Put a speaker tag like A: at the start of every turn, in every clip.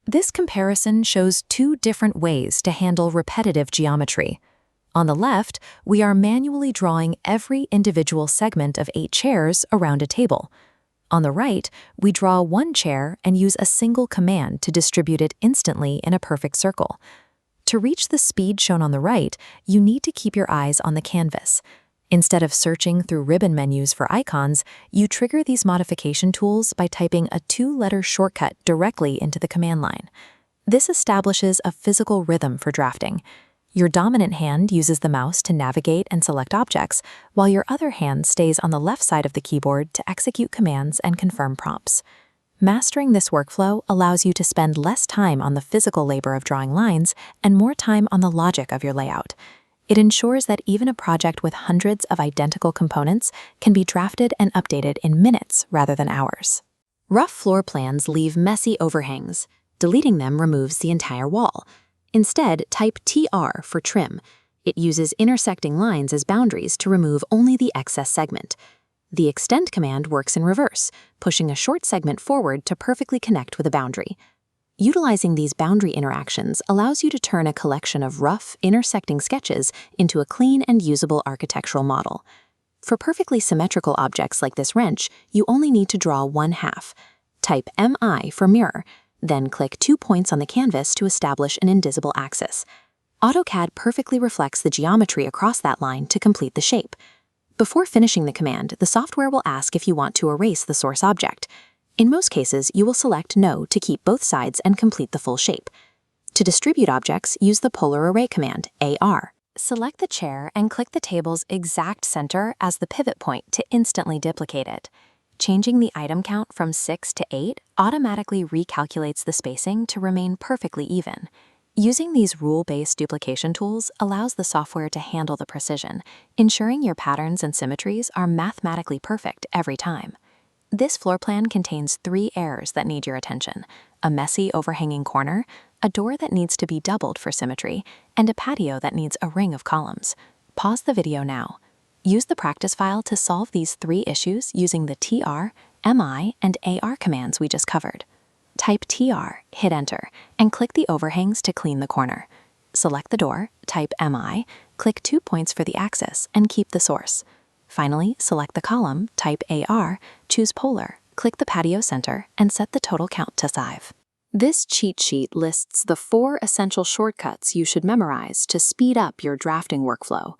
A: This comparison shows two different ways to handle repetitive geometry. On the left, we are manually drawing every individual segment of 8 chairs around a table. On the right, we draw one chair and use a single command to distribute it instantly in a perfect circle. To reach the speed shown on the right, you need to keep your eyes on the canvas. Instead of searching through ribbon menus for icons, you trigger these modification tools by typing a 2-letter shortcut directly into the command line. This establishes a physical rhythm for drafting. Your dominant hand uses the mouse to navigate and select objects, while your other hand stays on the left side of the keyboard to execute commands and confirm prompts. Mastering this workflow allows you to spend less time on the physical labor of drawing lines and more time on the logic of your layout. It ensures that even a project with hundreds of identical components can be drafted and updated in minutes rather than hours. Rough floor plans leave messy overhangs. Deleting them removes the entire wall. Instead, type TR for trim. It uses intersecting lines as boundaries to remove only the excess segment. The extend command works in reverse, pushing a short segment forward to perfectly connect with a boundary. Utilizing these boundary interactions allows you to turn a collection of rough, intersecting sketches into a clean and usable architectural model. For perfectly symmetrical objects like this wrench, you only need to draw one half. Type MI for mirror, then click 2 points on the canvas to establish an indivisible axis. AutoCAD perfectly reflects the geometry across that line to complete the shape. Before finishing the command, the software will ask if you want to erase the source object. In most cases, you will select No to keep both sides and complete the full shape. To distribute objects, use the polar array command, AR. Select the chair and click the table's exact center as the pivot point to instantly duplicate it. Changing the item count from 6 to 8 automatically recalculates the spacing to remain perfectly even. Using these rule-based duplication tools allows the software to handle the precision, ensuring your patterns and symmetries are mathematically perfect every time. This floor plan contains 3 errors that need your attention: a messy overhanging corner, a door that needs to be doubled for symmetry, and a patio that needs a ring of columns. Pause the video now. Use the practice file to solve these 3 issues using the TR, MI, and AR commands we just covered. Type TR, hit Enter, and click the overhangs to clean the corner. Select the door, type MI, click 2 points for the axis, and keep the source. Finally, select the column, type AR, choose Polar, click the patio center, and set the total count to 5. This cheat sheet lists the 4 essential shortcuts you should memorize to speed up your drafting workflow.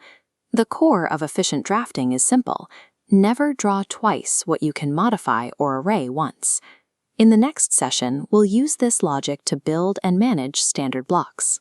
A: The core of efficient drafting is simple: never draw twice what you can modify or array once. In the next session, we'll use this logic to build and manage standard blocks.